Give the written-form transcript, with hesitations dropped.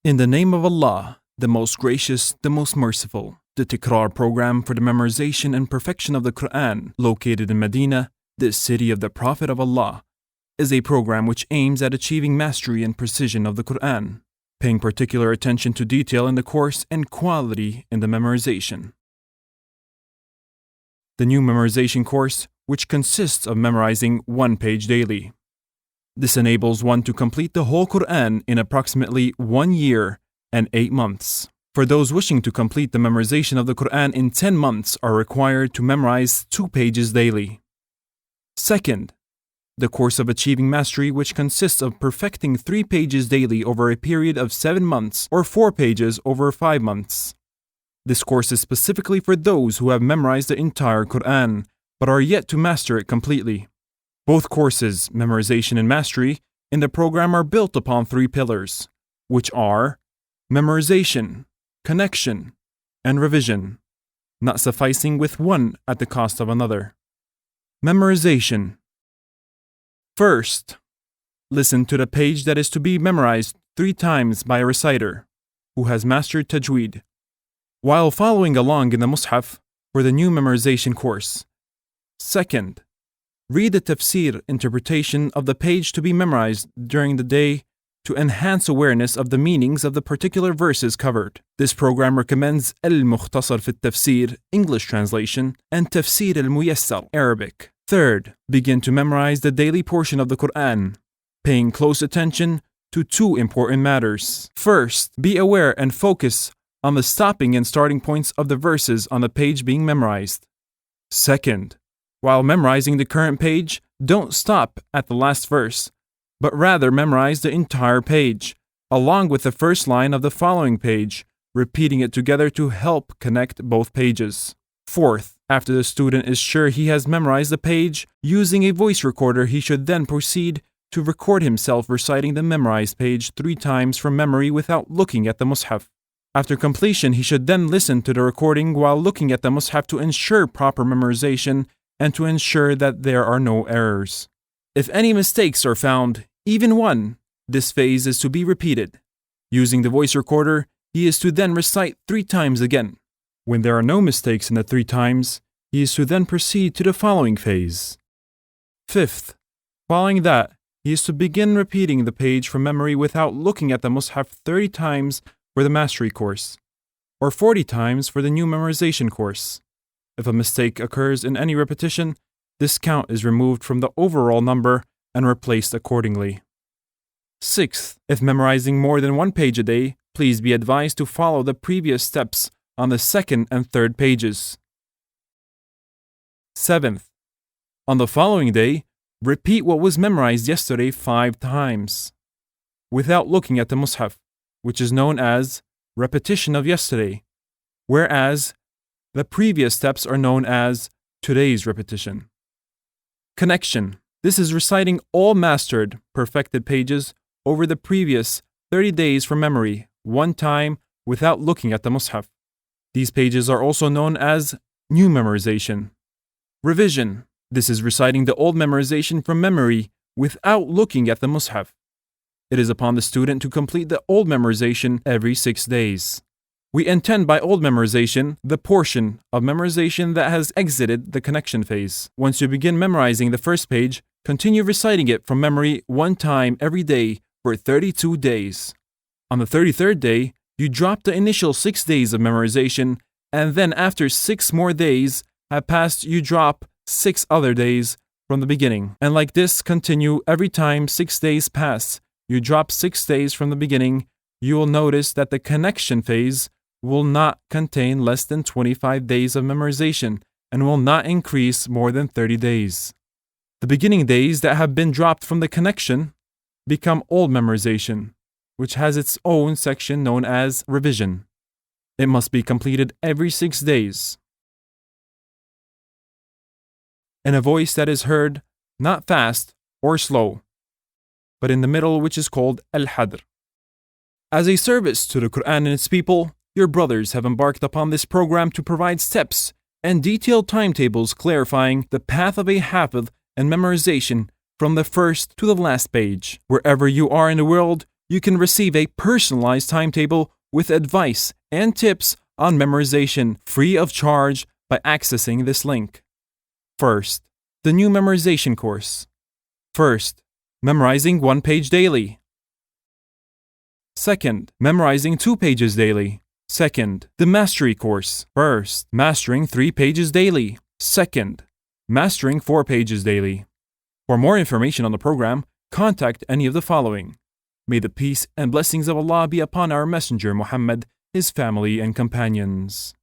In the name of Allah, the most gracious, the most merciful. The Tikrar program for the memorization and perfection of the Quran, located in Medina, the city of the Prophet of Allah, is a program which aims at achieving mastery and precision of the Quran, paying particular attention to detail in the course and quality in the memorization. The new memorization course, which consists of memorizing one page daily. This enables one to complete the whole Quran in approximately 1 year and 8 months. For those wishing to complete the memorization of the Quran in 10 months are required to memorize 2 pages daily. Second, the course of achieving mastery, which consists of perfecting 3 pages daily over a period of 7 months or 4 pages over 5 months. This course is specifically for those who have memorized the entire Quran but are yet to master it completely. Both courses, memorization and mastery, in the program are built upon 3 pillars, which are memorization, connection, and revision, not sufficing with one at the cost of another. Memorization. First, listen to the page that is to be memorized 3 times by a reciter who has mastered tajweed, while following along in the mushaf for the new memorization course. Second, read the tafsir interpretation of the page to be memorized during the day to enhance awareness of the meanings of the particular verses covered. This program recommends Al-Mukhtasar fi Tafsir, English translation, and Tafsir al-Muyassar, Arabic. Third, begin to memorize the daily portion of the Quran, paying close attention to 2 important matters. First, be aware and focus on the stopping and starting points of the verses on the page being memorized. Second, while memorizing the current page, don't stop at the last verse, but rather memorize the entire page, along with the first line of the following page, repeating it together to help connect both pages. Fourth, after the student is sure he has memorized the page, using a voice recorder, he should then proceed to record himself reciting the memorized page 3 times from memory without looking at the mushaf. After completion, he should then listen to the recording while looking at the mushaf to ensure proper memorization and to ensure that there are no errors. If any mistakes are found, even one, this phase is to be repeated. Using the voice recorder, he is to then recite 3 times again. When there are no mistakes in the 3 times, he is to then proceed to the following phase. Fifth, following that, he is to begin repeating the page from memory without looking at the mushaf 30 times for the mastery course, or 40 times for the new memorization course. If a mistake occurs in any repetition, this count is removed from the overall number and replaced accordingly. Sixth, if memorizing more than 1 page a day, please be advised to follow the previous steps on the 2nd and 3rd pages. Seventh, on the following day, repeat what was memorized yesterday 5 times, without looking at the mushaf, which is known as repetition of yesterday, whereas the previous steps are known as today's repetition. Connection. This is reciting all mastered, perfected pages over the previous 30 days from memory, 1 time without looking at the mushaf. These pages are also known as new memorization. Revision. This is reciting the old memorization from memory without looking at the mushaf. It is upon the student to complete the old memorization every 6 days. We intend by old memorization the portion of memorization that has exited the connection phase. Once you begin memorizing the first page, continue reciting it from memory 1 time every day for 32 days. On the 33rd day, you drop the initial 6 days of memorization, and then after 6 more days have passed, you drop 6 other days from the beginning. And like this, continue every time 6 days pass. You drop 6 days from the beginning. You will notice that the connection phase will not contain less than 25 days of memorization and will not increase more than 30 days. The beginning days that have been dropped from the connection become old memorization, which has its own section known as revision. It must be completed every 6 days. In a voice that is heard not fast or slow, but in the middle, which is called al-hadr. As a service to the Quran and its people, your brothers have embarked upon this program to provide steps and detailed timetables clarifying the path of a hafiz and memorization from the first to the last page. Wherever you are in the world, you can receive a personalized timetable with advice and tips on memorization free of charge by accessing this link. First, the new memorization course. First, memorizing 1 page daily. Second, memorizing 2 pages daily. Second, the mastery course. First, mastering 3 pages daily. Second, mastering 4 pages daily. For more information on the program, contact any of the following. May the peace and blessings of Allah be upon our Messenger Muhammad, his family and companions.